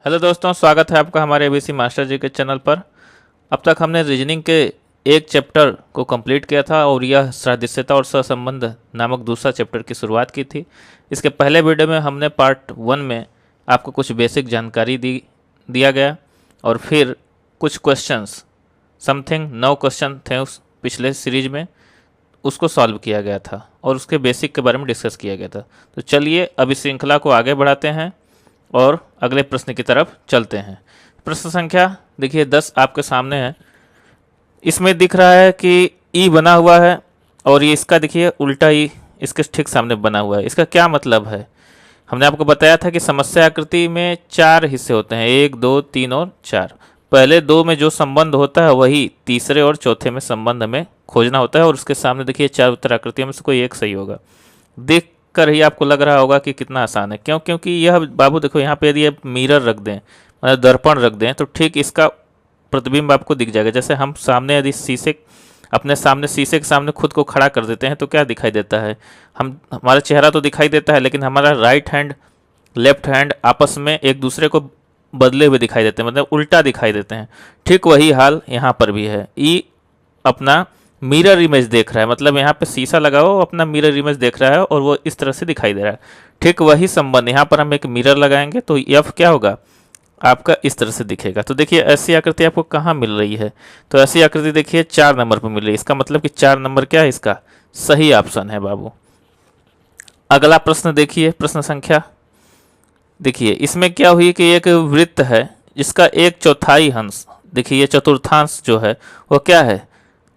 Hello दोस्तों, स्वागत है आपका हमारे एबीसी मास्टर जी के चैनल पर। अब तक हमने रीजनिंग के एक चैप्टर को कंप्लीट किया था और यह सदृश्यता और सहसंबंध नामक दूसरा चैप्टर की शुरुआत की थी। इसके पहले वीडियो में हमने पार्ट 1 में आपको कुछ बेसिक जानकारी दिया गया और फिर कुछ क्वेश्चंस, समथिंग 9 क्वेश्चन थे उस पिछले सीरीज में, उसको सॉल्व किया गया था और उसके बेसिक के बारे में डिस्कस किया गया था। तो चलिए अब इस श्रृंखला को आगे बढ़ाते हैं और अगले प्रश्न की तरफ चलते हैं। प्रश्न संख्या देखिए 10 आपके सामने है। इसमें दिख रहा है कि ई बना हुआ है और ये इसका देखिए उल्टा ई इसके ठीक सामने बना हुआ है। इसका क्या मतलब है? हमने आपको बताया था कि समस्या आकृति में 4 हिस्से होते हैं, 1, 2, 3 और 4। पहले 2 में जो संबंध होता है वही तीसरे और चौथे में संबंध हमें खोजना होता है और उसके सामने देखिए 4 उत्तर आकृतियों में से कोई एक सही होगा। देख कर ही आपको लग रहा होगा कि कितना आसान है, क्यों? क्योंकि यह बाबू देखो यहाँ पे यदि आप मिरर रख दें, मतलब दर्पण रख दें, तो ठीक इसका प्रतिबिंब आपको दिख जाएगा। जैसे हम सामने यदि अपने सामने शीशे के सामने खुद को खड़ा कर देते हैं तो क्या दिखाई देता है? हमारा चेहरा तो दिखाई देता है, लेकिन हमारा राइट हैंड लेफ्ट हैंड आपस में एक दूसरे को बदले हुए दिखाई देते हैं, मतलब उल्टा दिखाई देते हैं। ठीक वही हाल यहाँ पर भी है। ई अपना मिरर इमेज देख रहा है, मतलब यहाँ पे शीशा लगा हुआ, वो अपना मिरर इमेज देख रहा है और वो इस तरह से दिखाई दे रहा है। ठीक वही संबंध यहाँ पर हम एक मिरर लगाएंगे तो एफ क्या होगा आपका इस तरह से दिखेगा। तो देखिए ऐसी आकृति आपको कहाँ मिल रही है? तो ऐसी आकृति देखिए 4 नंबर पर मिल रही है। इसका मतलब कि 4 नंबर क्या है? इसका सही ऑप्शन है बाबू। अगला प्रश्न देखिए, प्रश्न संख्या देखिए, इसमें क्या हुई कि एक वृत्त है जिसका 1/4 अंश, देखिए ये चतुर्थांश जो है वो क्या है?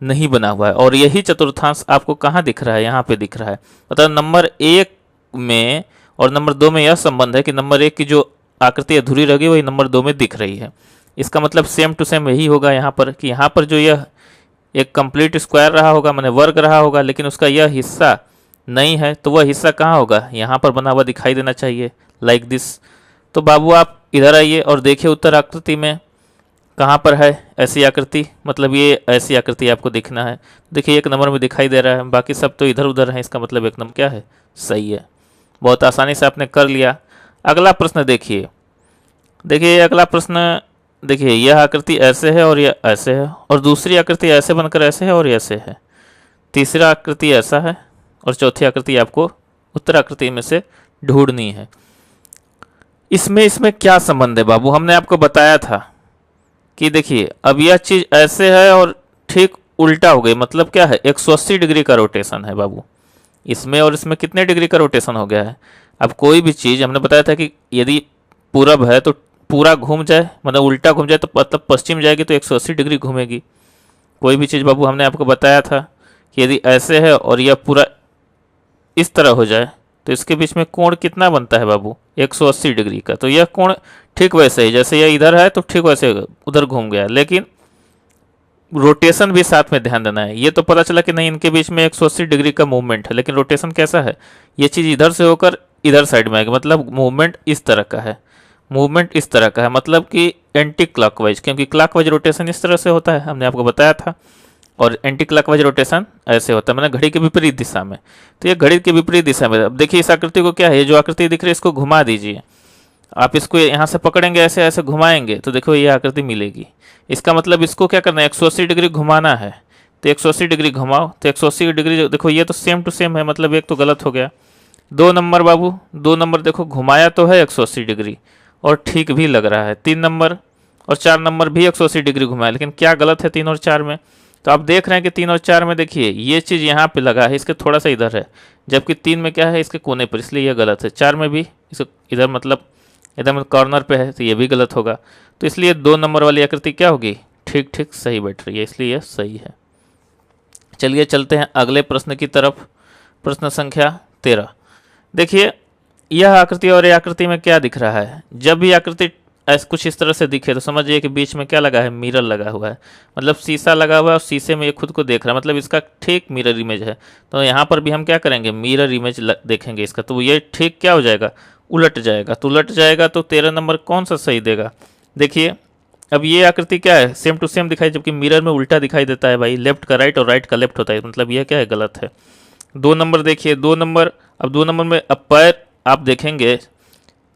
नहीं बना हुआ है। और यही चतुर्थांश आपको कहाँ दिख रहा है? यहाँ पे दिख रहा है। मतलब नंबर 1 में और नंबर 2 में यह संबंध है कि नंबर 1 की जो आकृति अधूरी रह गई वही नंबर 2 में दिख रही है। इसका मतलब सेम टू सेम यही होगा यहाँ पर कि यहाँ पर जो यह एक कंप्लीट स्क्वायर रहा होगा, माने वर्ग रहा होगा, लेकिन उसका यह हिस्सा नहीं है, तो वह हिस्सा कहाँ होगा? यहाँ पर बना हुआ दिखाई देना चाहिए, लाइक दिस। तो बाबू आप इधर आइए और देखिए उत्तर आकृति में कहाँ पर है ऐसी आकृति, मतलब ये ऐसी आकृति आपको दिखना है। देखिए 1 नंबर में दिखाई दे रहा है, बाकी सब तो इधर उधर है। इसका मतलब 1 नंबर क्या है? सही है। बहुत आसानी से आपने कर लिया। अगला प्रश्न देखिए, देखिए अगला प्रश्न देखिए, यह आकृति ऐसे है और यह ऐसे है, और दूसरी आकृति ऐसे बनकर ऐसे है और ऐसे है, तीसरा आकृति ऐसा है और चौथी आकृति आपको उत्तर आकृति में से ढूंढनी है। इसमें क्या संबंध है बाबू? हमने आपको बताया था कि देखिए अब यह चीज ऐसे है और ठीक उल्टा हो गई, मतलब क्या है? 180 डिग्री का रोटेशन है बाबू। इसमें और इसमें कितने डिग्री का रोटेशन हो गया है? अब कोई भी चीज हमने बताया था कि यदि पूरब है तो पूरा घूम जाए, मतलब उल्टा घूम जाए तो मतलब पश्चिम जाएगी तो 180 डिग्री घूमेगी। कोई भी चीज़ बाबू हमने आपको बताया था कि यदि ऐसे है और यह पूरा इस तरह हो जाए तो इसके बीच में कोण कितना बनता है बाबू? 180 डिग्री का। तो यह कोण ठीक वैसे ही, जैसे यह इधर है तो ठीक वैसे उधर घूम गया, लेकिन रोटेशन भी साथ में ध्यान देना है। ये तो पता चला कि नहीं इनके बीच में 180 डिग्री का मूवमेंट है, लेकिन रोटेशन कैसा है? ये चीज़ इधर से होकर इधर साइड में आएगी, मतलब मूवमेंट इस तरह का है, मूवमेंट इस तरह का है, मतलब कि एंटी क्लॉकवाइज, क्योंकि क्लॉकवाइज रोटेशन इस तरह से होता है, हमने आपको बताया था, और एंटी क्लॉकवाइज रोटेशन ऐसे होता है, मतलब घड़ी के विपरीत दिशा में। तो ये घड़ी के विपरीत दिशा में। अब देखिए इस आकृति को क्या है, जो आकृति दिख रही है इसको घुमा दीजिए। आप इसको यहाँ से पकड़ेंगे, ऐसे ऐसे घुमाएंगे तो देखो ये आकृति मिलेगी। इसका मतलब इसको क्या करना है? 180 डिग्री घुमाना है। तो 180 डिग्री घुमाओ तो 180 डिग्री देखो, ये तो सेम टू सेम है, मतलब एक तो गलत हो गया। 2 नंबर बाबू, 2 नंबर देखो घुमाया तो है 180 डिग्री और ठीक भी लग रहा है। 3 नंबर और 4 नंबर भी 180 डिग्री घुमाया, लेकिन क्या गलत है 3 और 4 में? तो आप देख रहे हैं कि 3 और 4 में देखिए ये चीज़ यहाँ पे लगा है, इसके थोड़ा सा इधर है, जबकि 3 में क्या है? इसके कोने पर, इसलिए यह गलत है। 4 में भी इसको इधर, मतलब इधर कॉर्नर पे है, तो ये भी गलत होगा। तो इसलिए 2 नंबर वाली आकृति क्या होगी? ठीक ठीक सही बैठ रही है, इसलिए यह सही है। चलिए चलते हैं अगले प्रश्न की तरफ। प्रश्न संख्या 13 देखिए, यह आकृति और यह आकृति में क्या दिख रहा है? जब भी आकृति ऐसे कुछ इस तरह से दिखे तो समझिए कि बीच में क्या लगा है? मिरर लगा हुआ है, मतलब शीशा लगा हुआ है और शीशे में ये खुद को देख रहा है, मतलब इसका ठीक मिरर इमेज है। तो यहाँ पर भी हम क्या करेंगे? मिरर इमेज देखेंगे इसका, तो ये ठीक क्या हो जाएगा? उलट जाएगा। तो उलट जाएगा तो 13 नंबर कौन सा सही देगा? देखिए अब ये आकृति क्या है? सेम टू सेम दिखाई, जबकि मिरर में उल्टा दिखाई देता है भाई, लेफ्ट का राइट और राइट का लेफ्ट होता है, मतलब यह क्या है? गलत है। 2 नंबर देखिए, 2 नंबर, अब 2 नंबर में अब पैर आप देखेंगे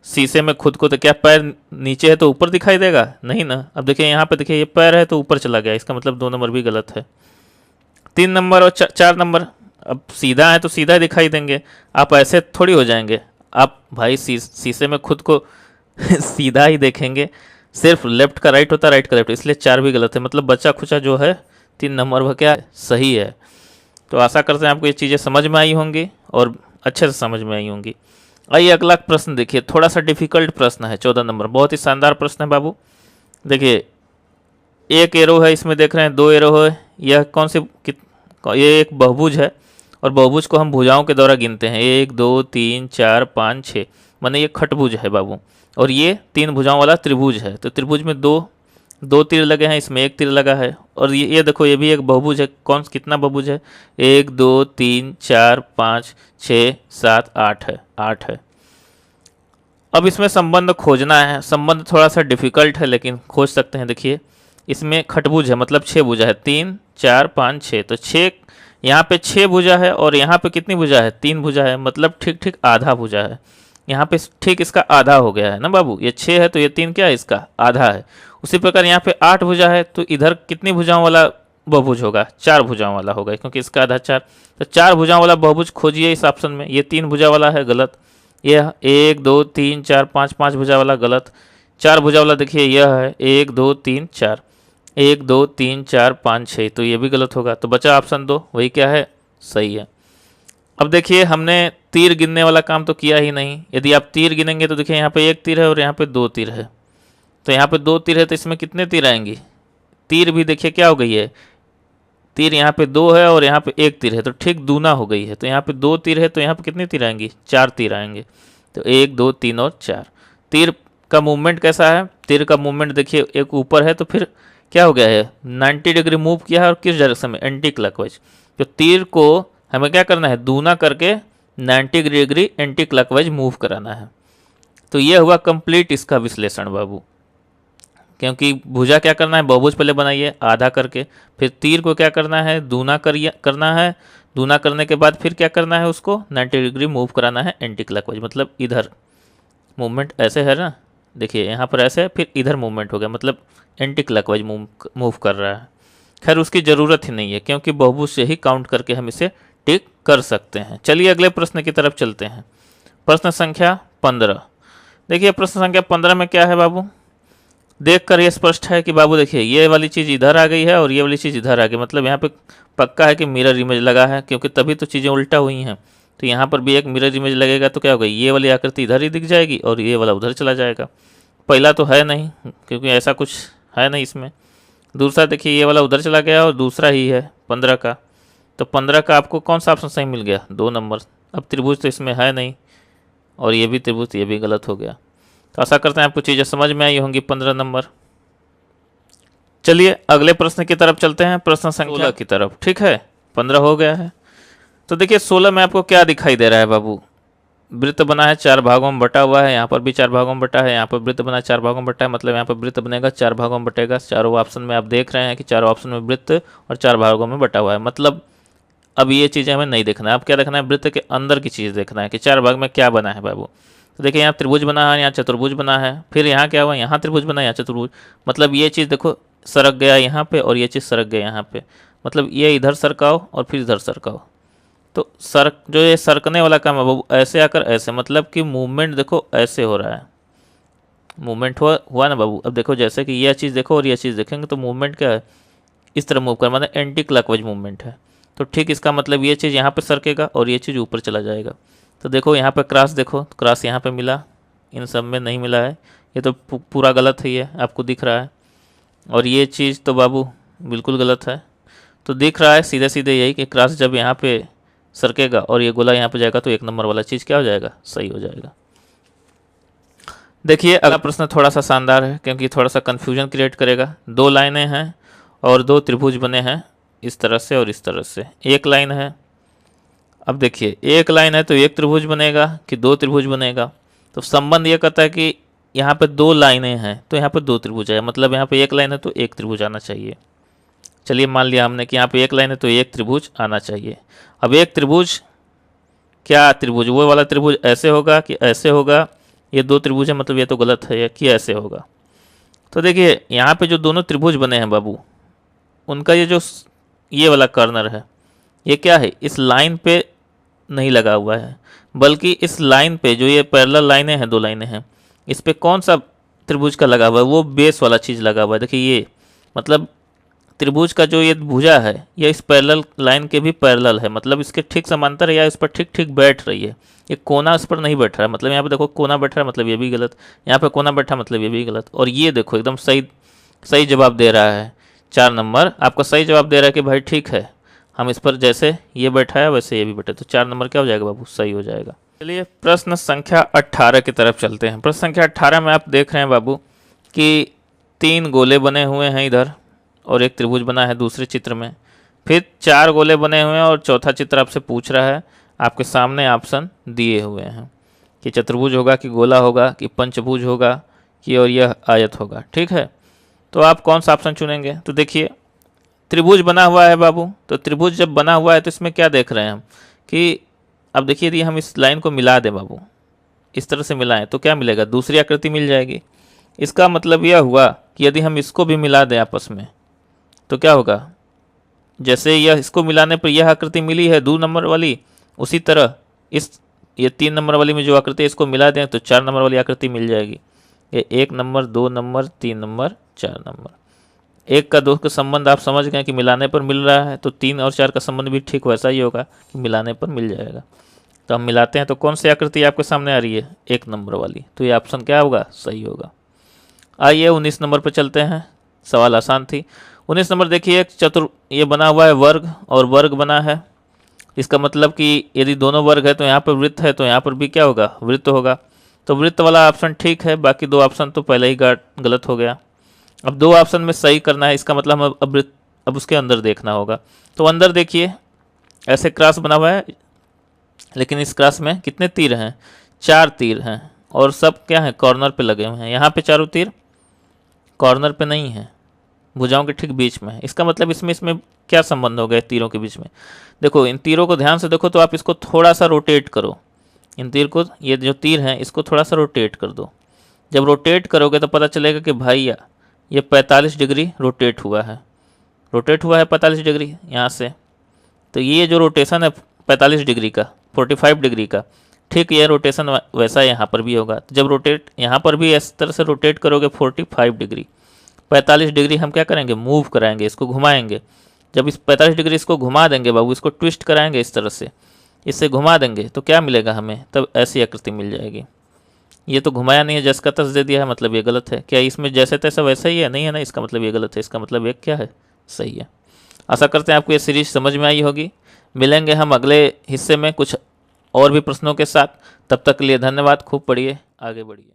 शीशे में खुद को, तो क्या पैर नीचे है तो ऊपर दिखाई देगा? नहीं ना। अब देखिए यहाँ पे, देखिए ये पैर है तो ऊपर चला गया, इसका मतलब 2 नंबर भी गलत है। 3 नंबर और 4 नंबर, अब सीधा है तो सीधा दिखाई देंगे, आप ऐसे थोड़ी हो जाएंगे। आप भाई शीशे में खुद को सीधा ही देखेंगे, सिर्फ लेफ्ट का राइट होता है, राइट का लेफ्ट, इसलिए 4 भी गलत है। मतलब बचा खुचा जो है 3 नंबर वह क्या सही है। तो आशा करते हैं आपको ये चीज़ें समझ में आई होंगी और अच्छे से समझ में आई होंगी। आइए अगला प्रश्न देखिए, थोड़ा सा डिफिकल्ट प्रश्न है, 14 नंबर, बहुत ही शानदार प्रश्न है बाबू। देखिए एक एरो है, इसमें देख रहे हैं 2 एरो है, यह कौन सी ये एक बहुभुज है और बहुभुज को हम भुजाओं के द्वारा गिनते हैं, 1 2 3 4 5 6, माने ये खटभुज है बाबू। और ये 3 भुजाओं वाला त्रिभुज है, तो त्रिभुज में दो तीर लगे हैं, इसमें 1 तीर लगा है। और ये देखो ये भी एक बहुभुज है, कितना बहुभुज है, 1 2 3 4 5 6 7 8 है, 8 है। अब इसमें संबंध खोजना है, संबंध थोड़ा सा डिफिकल्ट है लेकिन खोज सकते हैं। देखिए इसमें खटभुज है, मतलब 6 भुजा है, 3 4 5 6, तो 6 यहाँ पे 6 भुजा है और यहाँ पे कितनी भुजा है, 3 भुजा है, मतलब ठीक ठीक आधा भुजा है। यहाँ पे ठीक इसका आधा हो गया है ना बाबू, ये 6 है तो ये 3 क्या है, इसका आधा है। उसी प्रकार यहाँ पे 8 भुजा है तो इधर कितनी भुजाओं वाला बहुभुज होगा, 4 भुजाओं वाला होगा, क्योंकि इसका आधा 4, तो 4 भुजाओं वाला बहुभुज खोजिए इस ऑप्शन में। ये 3 भुजा वाला है, गलत। यह 1 2 3 4 5, 5 भुजा वाला गलत। 4 भुजा वाला देखिए यह है 1 2 3 4, 1 2 3 4 5 6, तो ये भी गलत होगा। तो बचा ऑप्शन 2, वही क्या है, सही है। अब देखिए हमने तीर गिनने वाला काम तो किया ही नहीं। यदि आप तीर गिनेंगे तो देखिए यहाँ पे 1 तीर है और यहाँ पे 2 तीर है, तो यहाँ पे 2 तीर है तो इसमें कितने तीर आएंगी, तीर भी देखिए क्या हो गई है, तीर यहाँ पे 2 है और यहाँ पे 1 तीर है, तो ठीक दूना हो गई है। तो यहाँ पे 2 तीर है तो यहाँ पे कितने तीर आएंगी, 4 तीर आएंगे। तो 1 2 3 और 4। तीर का मूवमेंट कैसा है, तीर का मूवमेंट देखिए एक ऊपर है तो फिर क्या हो गया है, 90 डिग्री मूव किया है और किस डायरेक्शन में, एंटी क्लॉकवाइज। तो तीर को हमें क्या करना है, दूना करके 90 डिग्री एंटी क्लॉकवाइज मूव कराना है। तो ये हुआ कंप्लीट इसका विश्लेषण बाबू। क्योंकि भुजा क्या करना है, बहुभुज पहले बनाइए आधा करके, फिर तीर को क्या करना है, दूना करना है, दूना करने के बाद फिर क्या करना है, उसको 90 डिग्री मूव कराना है एंटी क्लॉकवाइज, मतलब इधर मूवमेंट ऐसे है ना, देखिए यहाँ पर ऐसे, फिर इधर मूवमेंट हो गया, मतलब एंटी क्लॉकवाइज मूव कर रहा है। खैर उसकी ज़रूरत ही नहीं है क्योंकि बहुभुज से ही काउंट करके हम इसे टिक कर सकते हैं। चलिए अगले प्रश्न की तरफ चलते हैं। प्रश्न संख्या 15। देखिए प्रश्न संख्या 15 में क्या है बाबू, देखकर ये स्पष्ट है कि बाबू देखिए ये वाली चीज़ इधर आ गई है और ये वाली चीज़ इधर आ गई, मतलब यहाँ पे पक्का है कि मिरर इमेज लगा है, क्योंकि तभी तो चीज़ें उल्टा हुई हैं। तो यहाँ पर भी एक मिरर इमेज लगेगा तो क्या होगा, ये वाली आकृति इधर ही दिख जाएगी और ये वाला उधर चला जाएगा। पहला तो है नहीं क्योंकि ऐसा कुछ है नहीं इसमें। दूसरा देखिए ये वाला उधर चला गया और दूसरा ही है 15 का, तो 15 का आपको कौन सा ऑप्शन सही मिल गया, 2 नंबर। अब त्रिभुज तो इसमें है नहीं और ये भी त्रिभुज, ये भी गलत हो गया। तो आशा करते हैं आपको चीज़ें समझ में आई होंगी 15 नंबर। चलिए अगले प्रश्न की तरफ चलते हैं, प्रश्न संख्या 16 की तरफ। ठीक है 15 हो गया है। तो देखिए 16 में आपको क्या दिखाई दे रहा है बाबू, वृत्त बना है 4 भागों में बटा हुआ है, यहाँ पर भी 4 भागों में बटा है, यहाँ पर वृत्त बना 4 भागों में बटा है, मतलब यहाँ पर वृत्त बनेगा 4 भागों में बटेगा। चारों ऑप्शन में आप देख रहे हैं कि चारों ऑप्शन में वृत्त और 4 भागों में बटा हुआ है। मतलब अब ये चीज़ें हमें नहीं देखना है, अब क्या देखना है, वृत्त के अंदर की चीज़ देखना है कि 4 भाग में क्या बना है बाबू। तो देखिए यहाँ त्रिभुज बना है, यहाँ चतुर्भुज बना है, फिर यहाँ क्या हुआ, यहाँ त्रिभुज बना, यहाँ चतुर्भुज, मतलब ये चीज़ देखो सरक गया यहाँ पे और ये चीज़ सरक गया यहाँ पे, मतलब ये इधर सरकाओ और फिर इधर सरकाओ। तो जो ये सरकने वाला काम है बाबू, ऐसे आकर ऐसे, मतलब कि मूवमेंट देखो ऐसे हो रहा है, मूवमेंट हुआ ना बाबू। अब देखो जैसे कि यह चीज़ देखो और यह चीज़ देखेंगे तो मूवमेंट क्या है, इस तरह मूव कर, मतलब एंटी क्लॉकवाइज मूवमेंट है। तो ठीक इसका मतलब ये चीज़ यहाँ पे सरकेगा और ये चीज़ ऊपर चला जाएगा। तो देखो यहाँ पे क्रॉस, देखो क्रॉस यहाँ पे मिला, इन सब में नहीं मिला है, ये तो पूरा गलत है, ये आपको दिख रहा है। और ये चीज़ तो बाबू बिल्कुल गलत है। तो दिख रहा है सीधे सीधे यही कि क्रॉस जब यहाँ पे सरकेगा और ये गोला यहाँ पे जाएगा तो 1 नंबर वाला चीज़ क्या हो जाएगा, सही हो जाएगा। देखिए अगला प्रश्न थोड़ा सा शानदार है क्योंकि थोड़ा सा कन्फ्यूजन क्रिएट करेगा। 2 लाइनें हैं और 2 त्रिभुज बने हैं, इस तरह से और इस तरह से। एक लाइन है, अब देखिए एक लाइन है तो 1 त्रिभुज बनेगा कि 2 त्रिभुज बनेगा। तो संबंध ये कहता है कि यहाँ पे 2 लाइनें हैं तो यहाँ पे 2 त्रिभुज है, मतलब यहाँ पे 1 लाइन है तो 1 त्रिभुज आना चाहिए। चलिए मान लिया हमने कि यहाँ पे 1 लाइन है तो 1 त्रिभुज आना चाहिए। अब 1 त्रिभुज क्या त्रिभुज, वो वाला त्रिभुज ऐसे होगा कि ऐसे होगा, ये दो त्रिभुज है, मतलब ये तो गलत है, कि ऐसे होगा। तो देखिए यहाँ पे जो दोनों त्रिभुज बने हैं बाबू, उनका ये वाला कॉर्नर है, ये क्या है, इस लाइन पे नहीं लगा हुआ है, बल्कि इस लाइन पे जो ये पैरेलल लाइनें हैं, दो लाइनें हैं, इस पे कौन सा त्रिभुज का लगा हुआ है, वो बेस वाला चीज़ लगा हुआ है। देखिए ये मतलब त्रिभुज का जो ये भुजा है, यह इस पैरेलल लाइन के भी पैरेलल है, मतलब इसके ठीक समांतर है या इस पर ठीक ठीक बैठ रही है। ये कोना इस पर नहीं बैठ रहा है, मतलब यहाँ पे देखो कोना बैठ रहा है, मतलब ये भी गलत, यहाँ पे कोना बैठा मतलब ये भी गलत। और ये देखो एकदम सही सही जवाब दे रहा है, 4 नंबर आपका सही जवाब दे रहा है कि भाई ठीक है, हम इस पर जैसे ये बैठा है वैसे ये भी बैठे, तो 4 नंबर क्या हो जाएगा बाबू, सही हो जाएगा। चलिए प्रश्न संख्या 18 की तरफ चलते हैं। प्रश्न संख्या 18 में आप देख रहे हैं बाबू कि 3 गोले बने हुए हैं इधर, और एक त्रिभुज बना है दूसरे चित्र में, फिर 4 गोले बने हुए हैं, और चौथा चित्र आपसे पूछ रहा है, आपके सामने ऑप्शन दिए हुए हैं कि चतुर्भुज होगा, कि गोला होगा, कि पंचभुज होगा, कि और यह आयत होगा। ठीक है, तो आप कौन सा ऑप्शन चुनेंगे? तो देखिए त्रिभुज बना हुआ है बाबू, तो त्रिभुज जब बना हुआ है तो इसमें क्या देख रहे हैं हम कि अब देखिए यदि हम इस लाइन को मिला दें बाबू, इस तरह से मिलाएं तो क्या मिलेगा, दूसरी आकृति मिल जाएगी। इसका मतलब यह हुआ कि यदि हम इसको भी मिला दें आपस में तो क्या होगा, जैसे यह इसको मिलाने पर यह आकृति मिली है 2 नंबर वाली, उसी तरह ये 3 नंबर वाली में जो आकृति है इसको मिला दें तो 4 नंबर वाली आकृति मिल जाएगी। ये 1 नंबर, 2 नंबर, 3 नंबर, 4 नंबर। 1 का 2 का संबंध आप समझ गए कि मिलाने पर मिल रहा है, तो 3 और 4 का संबंध भी ठीक वैसा ही होगा कि मिलाने पर मिल जाएगा। तो हम मिलाते हैं तो कौन सी आकृति आपके सामने आ रही है, 1 नंबर वाली, तो ये ऑप्शन क्या होगा, सही होगा। आइए 19 नंबर पर चलते हैं, सवाल आसान थी। 19 नंबर देखिए, एक ये बना हुआ है वर्ग, और वर्ग बना है, इसका मतलब कि यदि दोनों वर्ग है तो यहाँ पर वृत्त है, तो यहाँ पर भी क्या होगा, वृत्त होगा। तो वृत्त वाला ऑप्शन ठीक है, बाकी 2 ऑप्शन तो पहले ही गलत हो गया। अब 2 ऑप्शन में सही करना है, इसका मतलब हम अब उसके अंदर देखना होगा। तो अंदर देखिए ऐसे क्रॉस बना हुआ है, लेकिन इस क्रॉस में कितने तीर हैं, 4 तीर हैं, और सब क्या है, कॉर्नर पे लगे हुए हैं। यहाँ पे चारों तीर कॉर्नर पे नहीं है, भुजाओं के ठीक बीच में है। इसका मतलब इसमें क्या संबंध हो गया तीरों के बीच में? देखो इन तीरों को ध्यान से देखो, तो आप इसको थोड़ा सा रोटेट करो, इन तीर को, ये जो तीर हैं इसको थोड़ा सा रोटेट कर दो। जब रोटेट करोगे तो पता चलेगा कि भैया ये 45 डिग्री रोटेट हुआ है, 45 डिग्री यहाँ से। तो ये जो रोटेशन है 45 डिग्री का, 45 डिग्री का, ठीक ये रोटेशन वैसा यहाँ पर भी होगा। तो जब रोटेट यहाँ पर भी इस तरह से रोटेट करोगे 45 डिग्री, 45 डिग्री हम क्या करेंगे, मूव कराएंगे, इसको घुमाएंगे। जब इस 45 डिग्री इसको घुमा देंगे बाबू, इसको ट्विस्ट कराएंगे इस तरह से, इससे घुमा देंगे तो क्या मिलेगा हमें, तब ऐसी आकृति मिल जाएगी। ये तो घुमाया नहीं है, जस का तस दे दिया है, मतलब ये गलत है। क्या इसमें जैसे तैसा वैसा ही है, नहीं है ना, इसका मतलब ये गलत है, इसका मतलब एक क्या है, सही है। आशा करते हैं आपको ये सीरीज समझ में आई होगी। मिलेंगे हम अगले हिस्से में कुछ और भी प्रश्नों के साथ, तब तक के लिए धन्यवाद। खूब पढ़िए, आगे बढ़िए।